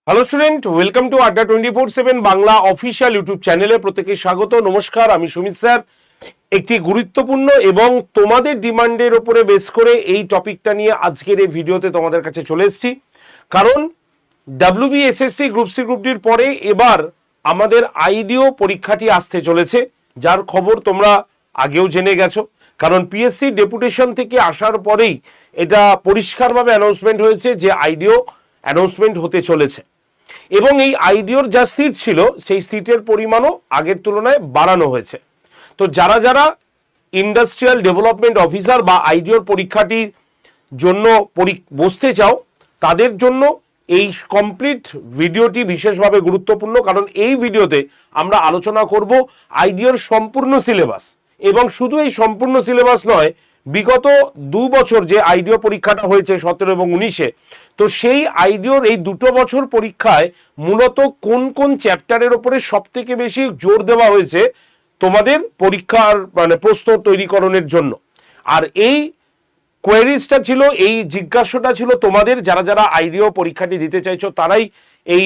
Hello student, welcome to আড্ডা 24/7 Bangla official YouTube চ্যানেলে প্রত্যেকে স্বাগত। নমস্কার, আমি সুমিত স্যার। একটি গুরুত্বপূর্ণ এবং তোমাদের ডিমান্ডের উপরে বেস করে এই টপিকটা নিয়ে আজকের এই ভিডিওতে তোমাদের কাছে চলে এসেছি। কারণ WBSSC গ্রুপ সি গ্রুপ ডির পরে এবার আমাদের আইডিও পরীক্ষাটি আসতে চলেছে, যার খবর তোমরা আগেও জেনে গেছো। কারণ পিএসসি ডেপুটেশন থেকে আসার পরেই এটা পরিষ্কারভাবে অ্যানাউন্সমেন্ট হয়েছে যে আইডিও অ্যানাউন্সমেন্ট হতে চলেছে এবং এই আইডিওর যা সিট ছিল সেই সিটের পরিমাণও আগের তুলনায় বাড়ানো হয়েছে। তো যারা যারা ইন্ডাস্ট্রিয়াল ডেভেলপমেন্ট অফিসার বা আইডিওর পরীক্ষাটির জন্য বসতে চাও, তাদের জন্য এই কমপ্লিট ভিডিওটি বিশেষভাবে গুরুত্বপূর্ণ। কারণ এই ভিডিওতে আমরা আলোচনা করব আইডিওর সম্পূর্ণ সিলেবাস, এবং শুধু এই সম্পূর্ণ সিলেবাস নয়, বিগত 2 বছর যে আইডিও পরীক্ষাটা হয়েছে 17 এবং 19-এ, তো সেই আইডিওর এই 2 বছর পরীক্ষায় মূলত কোন কোন চ্যাপ্টারের উপরে সব থেকে বেশি জোর দেওয়া হয়েছে তোমাদের পরীক্ষার প্রশ্ন তৈরিকরণের জন্য। আর এই কোয়েরিজটা ছিল, এই জিজ্ঞাসাটা ছিল তোমাদের, যারা যারা আইডিও পরীক্ষাটি দিতে চাইছো তারাই এই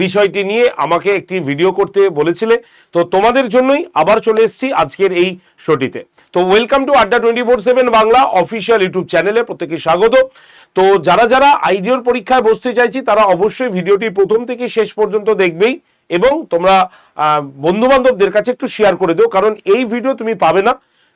বিষয়টি নিয়ে আমাকে একটি ভিডিও করতে বলেছিলে। তো তোমাদের জন্যই আবার চলে এসেছি আজকের এই শোটিতে। তো ওয়েলকাম টু আড্ডা 24/7 বাংলা অফিসিয়াল ইউটিউব চ্যানেলে প্রত্যেকে স্বাগত। তো যারা যারা আইডিওর পরীক্ষায় বসতে চাইছি তারা অবশ্যই ভিডিওটি প্রথম থেকে শেষ পর্যন্ত দেখবেই, এবং তোমরা বন্ধু বান্ধবদের কাছে একটু শেয়ার করে দিও। কারণ এই ভিডিও তুমি পাবে না,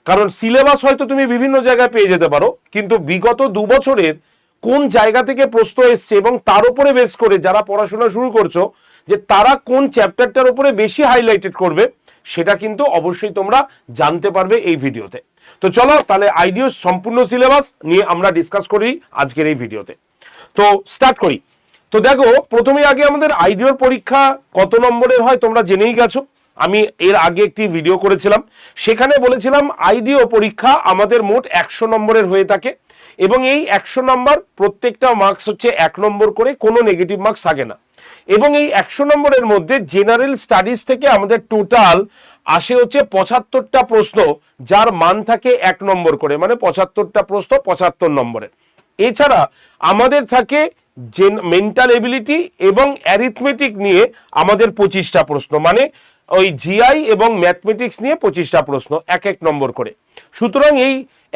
কারণ সিলেবাস হয়তো তুমি বিভিন্ন জায়গায় পেয়ে যেতে পারো, কিন্তু বিগত 2 বছরের কোন জায়গা থেকে প্রশ্ন এসছে এবং তার উপরে বেস করে যারা পড়াশোনা শুরু করছো যে তারা কোন চ্যাপ্টারটার উপরে বেশি হাইলাইটেড করবে, সেটা কিন্তু অবশ্যই তোমরা জানতে পারবে এই ভিডিওতে। তো চলো তাহলে আইডিও সম্পূর্ণ সিলেবাস নিয়ে আমরা ডিসকাস করি আজকের এই ভিডিওতে। তো স্টার্ট করি। তো দেখো, প্রথমে আগে আমাদের আইডিওর পরীক্ষা কত নম্বরের হয় তোমরা জেনেই গেছো। আমি এর আগে একটি ভিডিও করেছিলাম, সেখানে বলেছিলাম আইডিও পরীক্ষা আমাদের মোট 100 নম্বরের হয়ে থাকে, এবং এই 100 নম্বর প্রত্যেকটা মার্কস হচ্ছে 1 নম্বর করে, কোনো নেগেটিভ মার্কস থাকে না। এবং এই 100 নম্বরের মধ্যে জেনারেল স্টাডিজ থেকে আমাদের টোটাল আসে হচ্ছে 75টা প্রশ্ন, যার মান থাকে 1 নম্বর করে, মানে 75টা প্রশ্ন 75 নম্বরের। এছাড়া আমাদের থাকে মেন্টাল এবিলিটি এবং অ্যারিথমেটিক নিয়ে আমাদের 25টা প্রশ্ন, মানে ওই জিআই এবং ম্যাথমেটিক্স নিয়ে 25টা প্রশ্ন 1 নম্বর করে। সুতরাং এই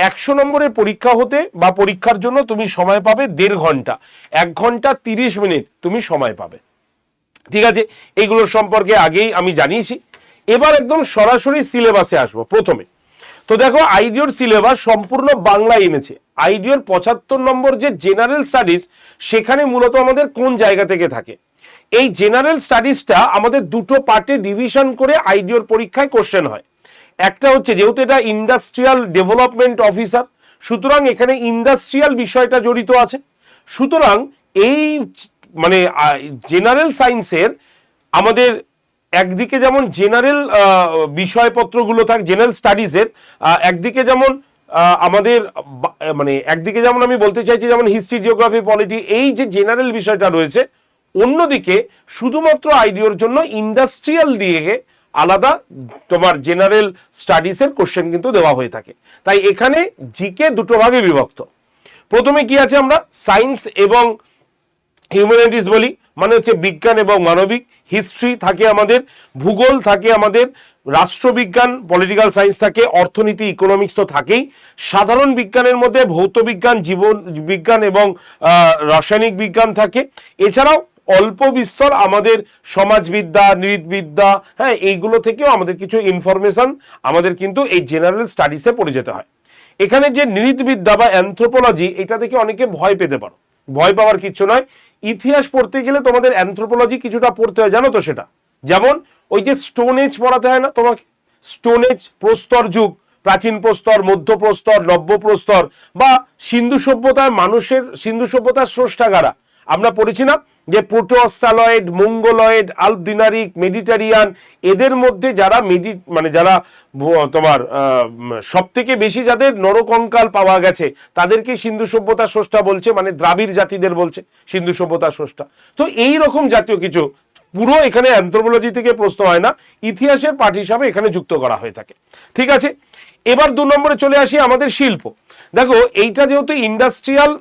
100 নম্বরের পরীক্ষা হতে বা পরীক্ষার জন্য তুমি সময় পাবে 1.5 ঘন্টা, 1 ঘন্টা 30 মিনিট তুমি সময় পাবে। ঠিক আছে, এইগুলোর সম্পর্কে আগেই আমি জানিয়েছি। এবার একদম সরাসরি সিলেবাসে আসবো প্রথমে। তো দেখো, আইডিওর সিলেবাস সম্পূর্ণ বাংলায় এনেছে। আইডিওর 75 নম্বর যে জেনারেল স্টাডিজ, সেখানে মূলত আমাদের কোন জায়গা থেকে থাকে, এই জেনারেল স্টাডিজটা আমাদের 2টো পার্টে ডিভিশন করে আইডিওর পরীক্ষায় কোশ্চেন হয়। একটা হচ্ছে, যেহেতু এটা ইন্ডাস্ট্রিয়াল ডেভেলপমেন্ট অফিসার, সুতরাং এখানে ইন্ডাস্ট্রিয়াল বিষয়টা জড়িত আছে। সুতরাং এই জেনারেল সায়েন্সের আমাদের একদিকে যেমন জেনারেল বিষয়পত্রগুলো থাকে, জেনারেল স্টাডিজের একদিকে যেমন আমাদের একদিকে যেমন আমি বলতে চাইছি যেমন হিস্ট্রি, জিওগ্রাফি, পলিটি, এই যে জেনারেল বিষয়টা রয়েছে, অন্যদিকে শুধুমাত্র আইডিওর জন্য ইন্ডাস্ট্রিয়াল দিয়ে আলাদা তোমার জেনারেল স্টাডিজের কোশ্চেন কিন্তু দেওয়া হয়ে থাকে। তাই এখানে জিকে 2টো ভাগে বিভক্ত। প্রথমে কি আছে, আমরা সায়েন্স এবং হিউম্যানিটিস বলি, মানে হচ্ছে বিজ্ঞান এবং মানবিক। হিস্ট্রি থাকে আমাদের, ভূগোল থাকে আমাদের, রাষ্ট্রবিজ্ঞান পলিটিক্যাল সায়েন্স থাকে, অর্থনীতি ইকোনমিক্স তো থাকেই। সাধারণ বিজ্ঞানের মধ্যে ভৌত বিজ্ঞান, জীবন বিজ্ঞান এবং রাসায়নিক বিজ্ঞান থাকে। এছাড়াও অল্প বিস্তর আমাদের সমাজবিদ্যা, নৃবিদ্যা, হ্যাঁ, এইগুলো থেকেও আমাদের কিছু ইনফরমেশন আমাদের কিন্তু এই জেনারেল স্টাডিজে পড়ে যেতে হয়। এখানে যে নৃবিদ্যা বা অ্যানথ্রোপোলজি, এটা থেকে অনেকে ভয় পেতে পারো। ভয় পাওয়ার কিছু নয়। ইতিহাস পড়তে গেলে তোমাদের অ্যানথ্রোপোলজি কিছুটা পড়তে হয়, জানো তো সেটা। যেমন ওই যে স্টোন এজ পড়াতে হয় না তোমাকে, স্টোন এজ, প্রস্তর যুগ, প্রাচীন প্রস্তর, মধ্য প্রস্তর, নব্য প্রস্তর, বা সিন্ধু সভ্যতায় মানুষের, সিন্ধু সভ্যতার স্রষ্টাগারা আমরা পড়েছি না, যে প্রোটো-অস্ট্রালয়েড, মঙ্গোলয়েড, আলপদিনারিক, মেডিটেরিয়ান, এদের মধ্যে যারা যারা তোমার সব থেকে বেশি যাদের নরকঙ্কাল পাওয়া গেছে তাদেরকে সিন্ধু সভ্যতার স্রষ্টা বলছে, মানে দ্রাবিড় জাতিদের বলছে সিন্ধু সভ্যতার স্রষ্টা। তো এই রকম জাতীয় কিছু পুরো এখানে অ্যানথ্রোপোলজি থেকে প্রশ্ন হয় না, ইতিহাসের পাঠ হিসাবে এখানে যুক্ত করা হয়ে থাকে। ঠিক আছে, এবার 2 নম্বরে চলে আসি আমাদের শিল্প। দেখো, এইটা যেহেতু industrial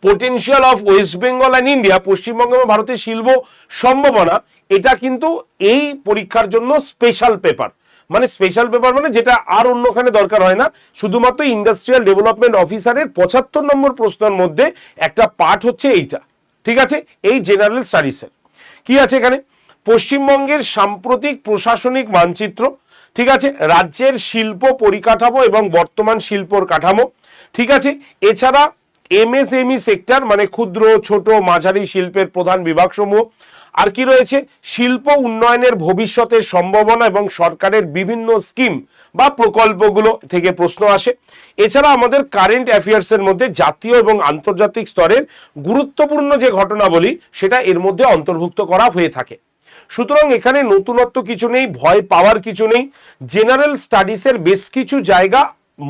potential of West Bengal and India, Paschimbanga এবং ভারতের শিল্প সম্ভাবনা, এটা কিন্তু এই পরীক্ষার জন্য স্পেশাল পেপার। মানে স্পেশাল পেপার মানে যেটা আর অন্যখানে দরকার হয় না, শুধুমাত্র ইন্ডাস্ট্রিয়াল ডেভেলপমেন্ট অফিসারের 75 নম্বর প্রশ্নের মধ্যে একটা পার্ট হচ্ছে এইটা। ঠিক আছে, এই জেনারেল স্টাডিজের কি আছে এখানে, পশ্চিমবঙ্গের সাম্প্রতিক প্রশাসনিক মানচিত্র, ঠিক আছে, রাজ্যের শিল্প পরিকাঠামো এবং বর্তমান শিল্পর কাঠামো, ঠিক আছে, এছাড়া এমএসএমই সেক্টর মানে ক্ষুদ্র ছোট মাঝারি শিল্পের প্রধান বিভাগসমূহ, আর কি রয়েছে, শিল্প উন্নয়নের ভবিষ্যতের সম্ভাবনা এবং সরকারের বিভিন্ন স্কিম বা প্রকল্পগুলো থেকে প্রশ্ন আসে। এছাড়া আমাদের কারেন্ট অ্যাফেয়ার্সের মধ্যে জাতীয় এবং আন্তর্জাতিক স্তরের গুরুত্বপূর্ণ যে ঘটনাবলী সেটা এর মধ্যে অন্তর্ভুক্ত করা হয়ে থাকে। সুতরাং এখানে নতুনত্ব কিছু নেই, ভয় পাওয়ার কিছু নেই, জেনারেল স্টাডিজের বেশ কিছু জায়গা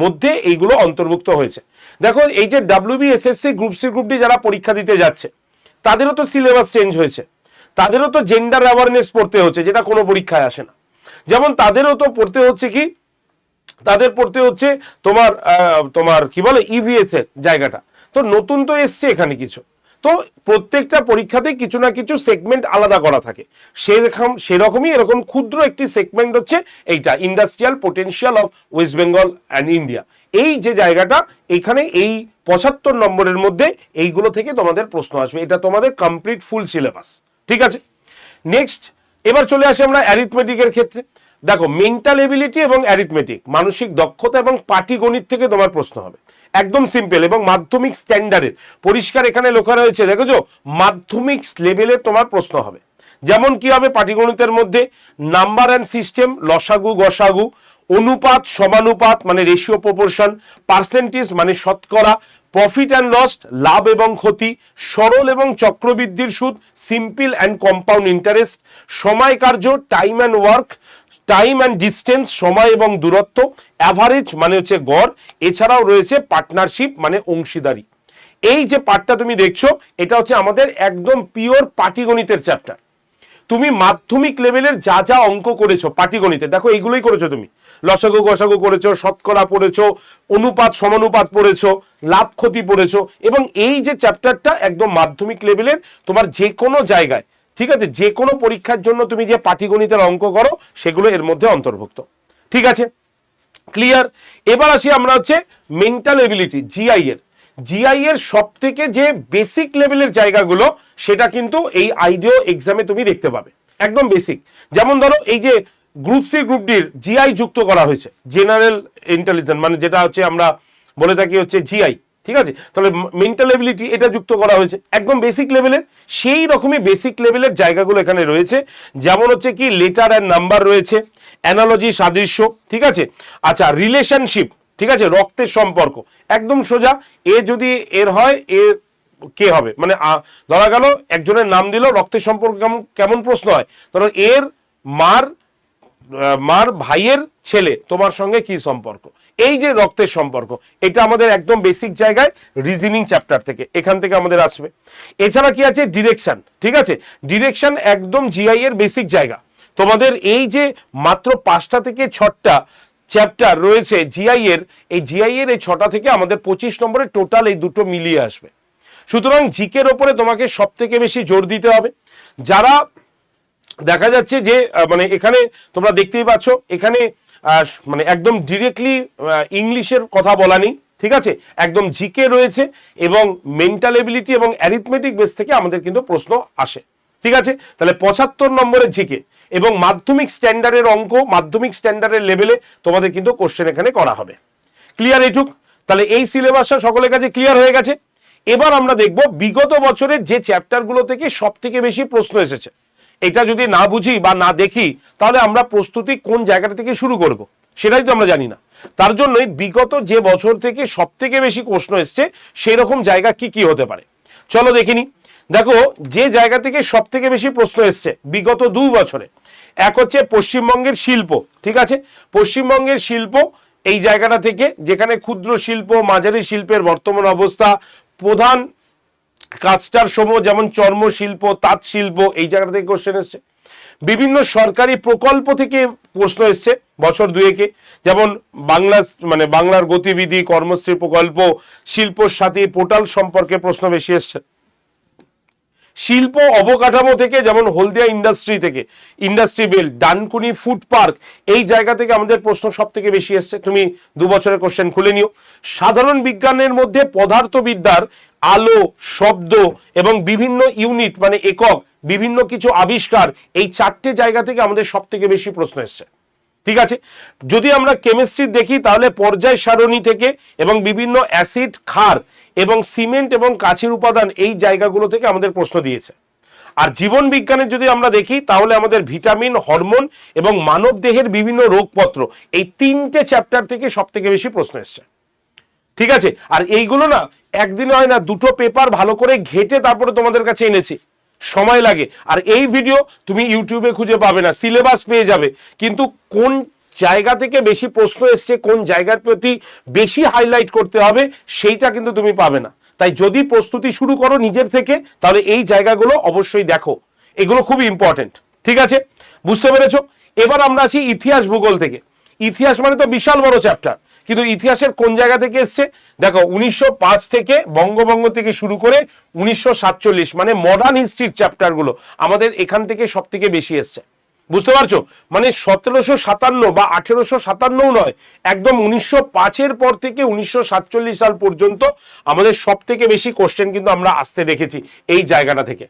মধ্যে এইগুলো অন্তর্ভুক্ত হয়েছে। দেখো এই যে WBSSC group C group D যারা পরীক্ষা দিতে যাচ্ছে তাদেরও তো সিলেবাস চেঞ্জ হয়েছে, তাদেরও তো জেন্ডার অ্যাওয়ারনেস পড়তে হচ্ছে, যেটা কোনো পরীক্ষায় আসে না। যেমন তাদেরও তো পড়তে হচ্ছে কি, তাদের পড়তে হচ্ছে তোমার তোমার কি বলে ইভিএস এর জায়গাটা, তো নতুন তো এসছে এখানে কিছু। তো প্রত্যেকটা পরীক্ষাতে কিছু না কিছু সেগমেন্ট আলাদা করা থাকে, সেরকমই এরকম ক্ষুদ্র একটি সেগমেন্ট হচ্ছে এইটা, industrial potential of West Bengal and India. এই যে জায়গাটা এখানে এই 75 নম্বরের মধ্যে এইগুলো থেকে তোমাদের প্রশ্ন আসবে, এটা তোমাদের কমপ্লিট ফুল সিলেবাস। ঠিক আছে, নেক্সট এবার চলে আসি আমরা অ্যারিথমেটিকের ক্ষেত্রে। দেখো মেন্টাল এবিলিটি এবং অ্যারিথমেটিক, মানসিক দক্ষতা এবং পাটিগণিত থেকে তোমার প্রশ্ন হবে, একদম সিম্পল এবং মাধ্যমিক স্ট্যান্ডার্ডের, পরিষ্কার এখানে লেখা রয়েছে দেখেছো, মাধ্যমিক লেভেলের তোমার প্রশ্ন হবে। যেমন কি হবে পাটিগণিতের মধ্যে, নাম্বার অ্যান্ড সিস্টেম, লসাগু গসাগু, অনুপাত সমানুপাত মানে রেশিও প্রপোর্শন, পার্সেন্টেজ মানে শতকরা, প্রফিট অ্যান্ড লস লাভ এবং ক্ষতি, সরল এবং চক্রবৃদ্ধির সুদ, সিম্পল অ্যান্ড কম্পাউন্ড ইন্টারেস্ট, সময় কার্য time and work, time and distance সময় এবং দূরত্ব, অ্যাভারেজ মানে হচ্ছে গড়, এছাড়াও রয়েছে পার্টনারশিপ মানে অংশীদারি। এই যে পার্টটা তুমি দেখছো এটা হচ্ছে আমাদের একদম পিওর পাটিগণিতের চ্যাপ্টার। তুমি মাধ্যমিক লেভেলের যা যা অঙ্ক করেছো পাটিগণিতে, দেখো এইগুলোই করেছো, তুমি লসাগু গসাগু করেছো, শতকরা পড়েছো, অনুপাত সমানুপাত পড়েছো, লাভ ক্ষতি পড়েছো, এবং এই যে চ্যাপ্টারটা একদম মাধ্যমিক লেভেলের তোমার যে কোনো জায়গায়, ঠিক আছে, যে কোনো পরীক্ষার জন্য তুমি যে পাটিগণিতের অঙ্ক করো সেগুলো এর মধ্যে অন্তর্ভুক্ত। ঠিক আছে, ক্লিয়ার। এবার আসি আমরা হচ্ছে মেন্টাল এবিলিটি জিআই এর সব থেকে যে বেসিক লেভেলের জায়গাগুলো সেটা কিন্তু এই আইডিও এক্সামে তুমি দেখতে পাবে, একদম বেসিক। যেমন ধরো এই যে গ্রুপ সি গ্রুপ ডির জিআই যুক্ত করা হয়েছে, জেনারেল ইন্টেলিজেন্স মানে যেটা হচ্ছে আমরা বলে থাকি হচ্ছে জিআই। ঠিক আছে, তাহলে মেন্টাল এবিলিটি এটা যুক্ত করা হয়েছে একদম বেসিক লেভেলের, সেই রকমই বেসিক লেভেলের জায়গাগুলো এখানে রয়েছে। যেমন হচ্ছে কি লেটার অ্যান্ড নাম্বার রয়েছে, অ্যানালজি সাদৃশ্য, ঠিক আছে, আচ্ছা রিলেশনশিপ, ঠিক আছে, রক্তের সম্পর্ক, একদম সোজা, এ যদি এর হয় এ কে হবে, মানে ধরা গেল একজনের নাম দিল, রক্তের সম্পর্ক কেমন প্রশ্ন হয়, ধরো এর মার ভাইয়ের ছেলে তোমার সঙ্গে কি সম্পর্ক, এই যে রক্তের সম্পর্ক, এটা আমাদের একদম বেসিক জায়গায় রিজনিং চ্যাপ্টার থেকে, এখান থেকে আমাদের আসবে। এছাড়া কি আছে ডিরেকশন, ঠিক আছে, ডিরেকশন একদম জিআই এর বেসিক জায়গা। তোমাদের এই যে মাত্র 5টা থেকে 6টা চ্যাপ্টার রয়েছে জিআই এর, এই জিআই এর এই 6টা থেকে আমাদের 25 নম্বরের টোটাল এই দুটো মিলিয়ে আসবে। সুতরাং জিকের ওপরে তোমাকে সব থেকে বেশি জোর দিতে হবে। যারা দেখা যাচ্ছে যে মানে এখানে তোমরা দেখতেই পাচ্ছ এখানে মানে একদম ডিরেক্টলি ইংলিশের কথা বলা নেই, ঠিক আছে, একদম জিকে রয়েছে এবং মেন্টাল এবিলিটি এবং অ্যারিথমেটিক বেস থেকে আমাদের কিন্তু প্রশ্ন আসে। ঠিক আছে, তাহলে 75 নম্বরের জিকে এবং মাধ্যমিক স্ট্যান্ডার্ডের অঙ্ক, মাধ্যমিক স্ট্যান্ডার্ডের লেভেলে তোমাদের কিন্তু কোশ্চেন এখানে করা হবে। ক্লিয়ার এইটুক? তাহলে এই সিলেবাসটা সকলের কাছে ক্লিয়ার হয়ে গেছে। এবার আমরা দেখব বিগত বছরের যে চ্যাপ্টারগুলো থেকে সব থেকে বেশি প্রশ্ন এসেছে। এটা যদি না বুঝি বা না দেখি তাহলে আমরা প্রস্তুতি কোন জায়গাটা থেকে শুরু করব সেটাই তো আমরা জানি না। তার জন্যই বিগত যে বছর থেকে সব থেকে বেশি প্রশ্ন এসছে সেই রকম জায়গা কি কি হতে পারে চলো দেখিনি। দেখো যে জায়গা থেকে সব থেকে বেশি প্রশ্ন এসছে বিগত 2 বছরে, এক হচ্ছে পশ্চিমবঙ্গের শিল্প, ঠিক আছে, পশ্চিমবঙ্গের শিল্প এই জায়গাটা থেকে, যেখানে ক্ষুদ্র শিল্প মাঝারি শিল্পের বর্তমান অবস্থা, প্রধান কাস্টার সমূহ যেমন চর্ম শিল্প তাঁত শিল্প, এই জায়গাটা থেকে কোশ্চেন এসছে। বিভিন্ন সরকারি প্রকল্প থেকে প্রশ্ন এসছে বছর দুয়েকে, যেমন বাংলা মানে বাংলার গতিবিধি, কর্মশ্রী প্রকল্প, শিল্প সাথী পোর্টাল সম্পর্কে প্রশ্ন বেশি এসছে। শিল্প অবকাঠামো থেকে, যেমন হলদিয়া ইন্ডাস্ট্রি থেকে, industry belt, Dankuni food park, এই জায়গা থেকে আমাদের প্রশ্ন সব থেকে বেশি এসছে। তুমি 2 বছরের কোশ্চেন খুলে নিও। সাধারণ বিজ্ঞানের মধ্যে পদার্থবিদ্যার আলো, শব্দ এবং বিভিন্ন ইউনিট মানে একক, বিভিন্ন কিছু আবিষ্কার, এই 4টে জায়গা থেকে আমাদের সব থেকে বেশি প্রশ্ন এসছে। ঠিক আছে, যদি আমরা কেমিস্ট্রি দেখি তাহলে পর্যায় সারণী থেকে এবং বিভিন্ন অ্যাসিড, ক্ষার এবং সিমেন্ট এবং কাচের উপাদান, এই জায়গাগুলো থেকে আমাদের প্রশ্ন দিয়েছে। আর জীবন বিজ্ঞানের যদি আমরা দেখি তাহলে আমাদের ভিটামিন, হরমোন এবং মানব দেহের বিভিন্ন রোগপত্র, এই 3টে চ্যাপ্টার থেকে সব থেকে বেশি প্রশ্ন এসছে। ঠিক আছে, আর এইগুলো না একদিনে হয় না, 2টো পেপার ভালো করে ঘেটে তারপরে তোমাদের কাছে এনেছি, সময় লাগে। আর এই ভিডিও তুমি ইউটিউবে খুঁজে পাবে না, সিলেবাস পেয়ে যাবে, কিন্তু কোন জায়গা থেকে বেশি প্রশ্ন এসছে, কোন জায়গার প্রতি বেশি হাইলাইট করতে হবে, সেইটা কিন্তু তুমি পাবে না। তাই যদি প্রস্তুতি শুরু করো নিজের থেকে, তাহলে এই জায়গাগুলো অবশ্যই দেখো, এগুলো খুবই ইম্পর্টেন্ট। ঠিক আছে, বুঝতে পেরেছো? এবার আমরা আসি ইতিহাস ভূগোল থেকে। ইতিহাস মানে তো বিশাল বড় চ্যাপ্টার, কিন্তু ইতিহাসের কোন জায়গা থেকে এসছে দেখো, 1905 থেকে বঙ্গভঙ্গ থেকে শুরু করে 1947 মানে মডার্ন হিস্ট্রির চ্যাপ্টারগুলো আমাদের এখান থেকে সব থেকে বেশি এসছে। বুঝতে পারছো? মানে 1757 বা 1857 নয়, একদম 1905-এর পর থেকে 1947 সাল পর্যন্ত আমাদের সব থেকে বেশি কোশ্চেন কিন্তু আমরা আসতে দেখেছি এই জায়গাটা থেকে।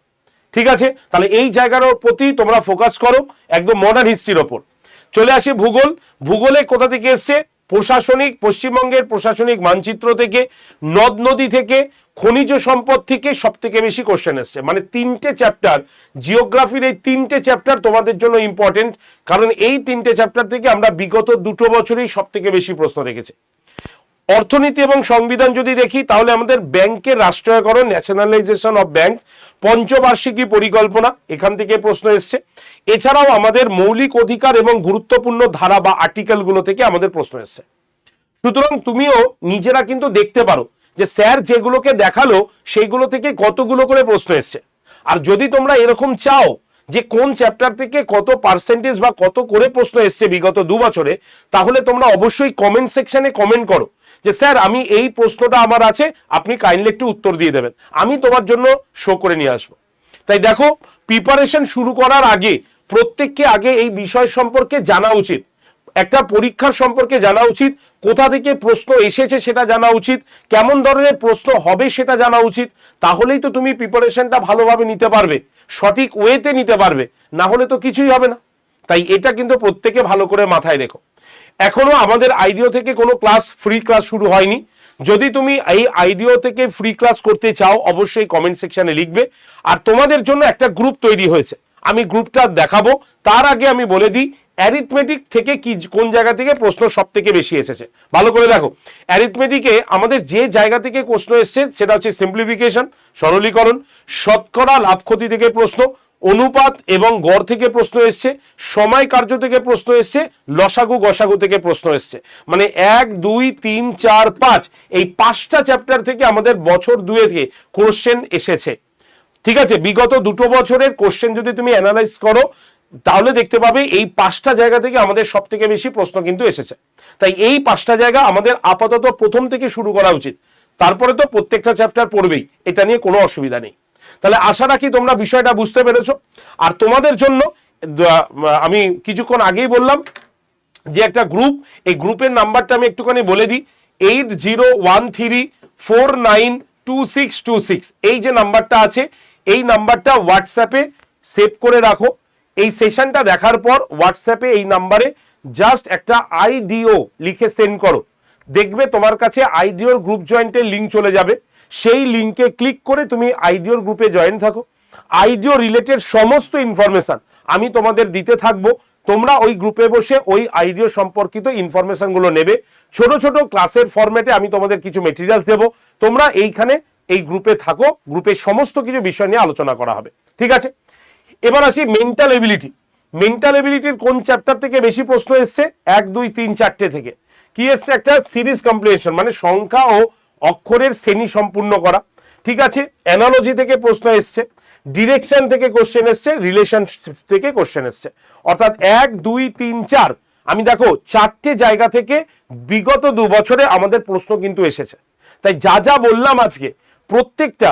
ঠিক আছে, তাহলে এই জায়গার প্রতি তোমরা ফোকাস করো, একদম মডার্ন হিস্ট্রির ওপর। চলে আসি ভূগোল। ভূগোলে কোথা থেকে এসছে? প্রশাসনিক, পশ্চিমবঙ্গের প্রশাসনিক মানচিত্র থেকে, নদ নদী থেকে, খনিজ সম্পদ থেকে সব থেকে বেশি কোশ্চেন এসছে। মানে 3টে চ্যাপ্টার, জিওগ্রাফির এই 3টে চ্যাপ্টার তোমাদের জন্য ইম্পর্টেন্ট, কারণ এই 3টে চ্যাপ্টার থেকে আমরা বিগত 2 বছরেই সব থেকে বেশি প্রশ্ন দেখেছি। অর্থনীতি এবং সংবিধান যদি দেখি তাহলে আমাদের ব্যাংকের রাষ্ট্রায়করণ, ন্যাশনালাইজেশন অফ ব্যাংক, পঞ্চবার্ষিকী পরিকল্পনা, এখান থেকে প্রশ্ন এসছে। এছাড়াও আমাদের মৌলিক অধিকার এবং গুরুত্বপূর্ণ ধারা বা আর্টিকেলগুলো থেকে আমাদের প্রশ্ন এসছে। সুতরাং তুমিও নিজেরা কিন্তু দেখতে পারো যে স্যার যেগুলোকে দেখালো সেইগুলো থেকে কতগুলো করে প্রশ্ন এসছে। আর যদি তোমরা এরকম চাও যে কোন চ্যাপ্টার থেকে কত পার্সেন্টেজ বা কত করে প্রশ্ন এসছে বিগত 2 বছরে, তাহলে তোমরা অবশ্যই কমেন্ট সেকশনে কমেন্ট করো যে স্যার আমি এই প্রশ্নটা আমার আছে, আপনি কাইন্ডলি একটু উত্তর দিয়ে দেবেন, আমি তোমার জন্য শো করে নিয়ে আসবো। তাই দেখো, প্রিপারেশন শুরু করার আগে প্রত্যেককে আগে এই বিষয় সম্পর্কে জানা উচিত, একটা পরীক্ষার সম্পর্কে জানা উচিত, কোথা থেকে প্রশ্ন এসেছে সেটা জানা উচিত, কেমন ধরনের প্রশ্ন হবে সেটা জানা উচিত। তাহলেই তো তুমি প্রিপারেশনটা ভালোভাবে নিতে পারবে, সঠিক ওয়েতে নিতে পারবে, না হলে তো কিছুই হবে না। তাই এটা কিন্তু প্রত্যেকে ভালো করে মাথায় রেখো। এখনো আমাদের আইডিও থেকে কোনো ক্লাস, ফ্রি ক্লাস শুরু হয়নি। যদি তুমি এই আইডিও থেকে ফ্রি ক্লাস করতে চাও অবশ্যই কমেন্ট সেকশনে লিখবে। আর তোমাদের জন্য একটা গ্রুপ তৈরি হয়েছে, আমি গ্রুপটা দেখাবো। তার আগে আমি বলে দিই অ্যারিথমেটিক থেকে কি কোন জায়গা থেকে প্রশ্ন সব থেকে বেশি এসেছে। ভালো করে দেখো, অ্যারিথমেটিকে আমাদের যে জায়গা থেকে প্রশ্ন এসছে সেটা হচ্ছে সিম্পলিফিকেশন, সরলীকরণ, শতকরা, লাভ ক্ষতি থেকে প্রশ্ন, অনুপাত এবং গড় থেকে প্রশ্ন এসছে, সময় কার্য থেকে প্রশ্ন এসছে, লসাগু গসাগু থেকে প্রশ্ন এসছে। মানে 1, 2, 3, 4, 5 এই 5টা চ্যাপ্টার থেকে আমাদের বছর 2 থেকে কোশ্চেন এসেছে। ঠিক আছে, বিগত 2 বছরের কোশ্চেন যদি তুমি অ্যানালাইজ করো তাহলে দেখতে পাবে এই 5টা জায়গা থেকে আমাদের সব থেকে বেশি প্রশ্ন কিন্তু এসেছে। তাই এই 5টা জায়গা আমাদের আপাতত প্রথম থেকে শুরু করা উচিত, তারপরে তো প্রত্যেকটা চ্যাপ্টার পড়বেই, এটা নিয়ে কোনো অসুবিধা নেই। তাহলে আশা রাখি তোমরা বিষয়টা বুঝতে পেরেছো। আর তোমাদের জন্য আমি কিছুক্ষণ আগেই বললাম যে একটা গ্রুপ, এই গ্রুপের নাম্বারটা আমি একটুখানি বলে দিই, 8013492626। এই যে নাম্বারটা আছে এই নাম্বারটা হোয়াটসঅ্যাপে সেভ করে রাখো। এই সেশনটা দেখার পর হোয়াটসঅ্যাপে এই নাম্বারে জাস্ট একটা আইডিও লিখে সেন্ড করো, দেখবে তোমার কাছে আইডিওর গ্রুপ জয়েন্টের লিঙ্ক চলে যাবে। সেই লিঙ্কে ক্লিক করে তুমি আইডিওর গ্রুপে জয়েন থাকো। আইডিও রিলেটেড সমস্ত ইনফরমেশন আমি তোমাদের দিতে থাকবো, তোমরা ওই গ্রুপে বসে ওই আইডিও সম্পর্কিত ইনফরমেশনগুলো নেবে। ছোট ছোট ক্লাসের ফরম্যাটে আমি তোমাদের কিছু মেটেরিয়ালস দেবো, তোমরা এইখানে এই গ্রুপে থাকো, গ্রুপে সমস্ত কিছু বিষয় নিয়ে আলোচনা করা হবে। ঠিক আছে, এবার আসি মেন্টাল এবিলিটি। মেন্টাল এবিলিটির কোন চ্যাপ্টার থেকে বেশি প্রশ্ন এসছে? 1, 2, 3, 4টে থেকে কি এসছে? একটা সিরিজ কমপ্লিটেশন মানে সংখ্যা ও অক্ষরের শ্রেণী সম্পূর্ণ করা, ঠিক আছে, অ্যানালজি থেকে প্রশ্ন এসছে, ডিরেকশন থেকে কোশ্চেন এসছে, রিলেশনশিপ থেকে কোশ্চেন এসছে, অর্থাৎ 1 2 3 4 আমি দেখো 4টে জায়গা থেকে বিগত 2 বছরে আমাদের প্রশ্ন কিন্তু এসেছে। তাই যা যা বললাম আজকে প্রত্যেকটা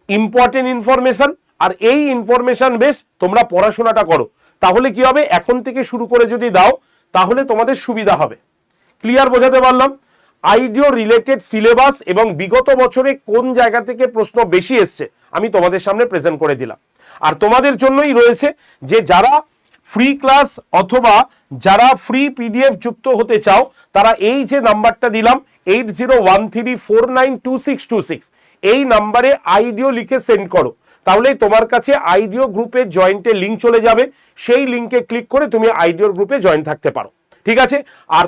ইম্পর্টেন্ট ইনফরমেশন, আর এই ইনফরমেশন বেশ তোমরা পড়াশোনাটা করো, তাহলে কি হবে, এখন থেকে শুরু করে যদি দাও তাহলে তোমাদের সুবিধা হবে। ক্লিয়ার বোঝাতে পারলাম? আইডিও রিলেটেড সিলেবাস এবং বিগত বছরে কোন জায়গা থেকে প্রশ্ন বেশি এসছে আমি তোমাদের সামনে প্রেজেন্ট করে দিলাম। আর তোমাদের জন্যই রয়েছে যে যারা ফ্রি ক্লাস অথবা যারা ফ্রি পিডিএফ যুক্ত হতে চাও, তারা এই যে নাম্বারটা দিলাম 8013492626 এই নাম্বারে আইডিও লিখে সেন্ড করো, তাহলে তোমার কাছে আইডিও গ্রুপের জয়েন্টের লিঙ্ক চলে যাবে, সেই লিঙ্কে ক্লিক করে তুমি আইডিওর গ্রুপে জয়েন থাকতে পারো। ঠিক আছে, আর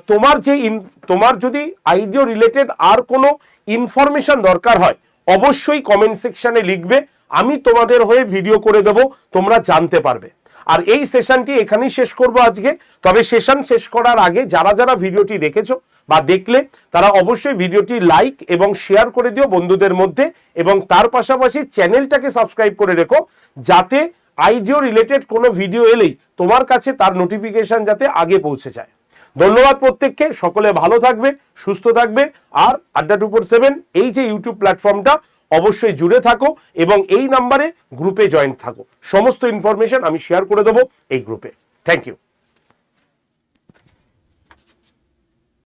তোমার যদি আইডিও রিলেটেড আর কোনো ইনফরমেশন দরকার হয় অবশ্যই কমেন্ট সেকশনে লিখবে, আমি তোমাদের হয়ে ভিডিও করে দেব, তোমরা জানতে পারবে। আর এই সেশনটি এখানেই শেষ করব আজকে। তবে সেশন শেষ করার আগে যারা যারা ভিডিওটি দেখেছো বা দেখলে তারা অবশ্যই ভিডিওটি লাইক এবং শেয়ার করে দিও বন্ধুদের মধ্যে, এবং তার পাশাপাশি চ্যানেলটাকে সাবস্ক্রাইব করে রেখো, যাতে আইডিও রিলেটেড কোনো ভিডিও এলেই তোমার কাছে তার নোটিফিকেশন যাতে আগে পৌঁছে যায়। ধন্যবাদ প্রত্যেককে, সকলে ভালো থাকবে, সুস্থ থাকবে, আর আড্ডা 247 এই যে ইউটিউব প্ল্যাটফর্মটা অবশ্যই জুড়ে থাকো এবং এই নাম্বারে গ্রুপে জয়েন থাকো। সমস্ত ইনফরমেশন আমি শেয়ার করে দেবো এই গ্রুপে। Thank you.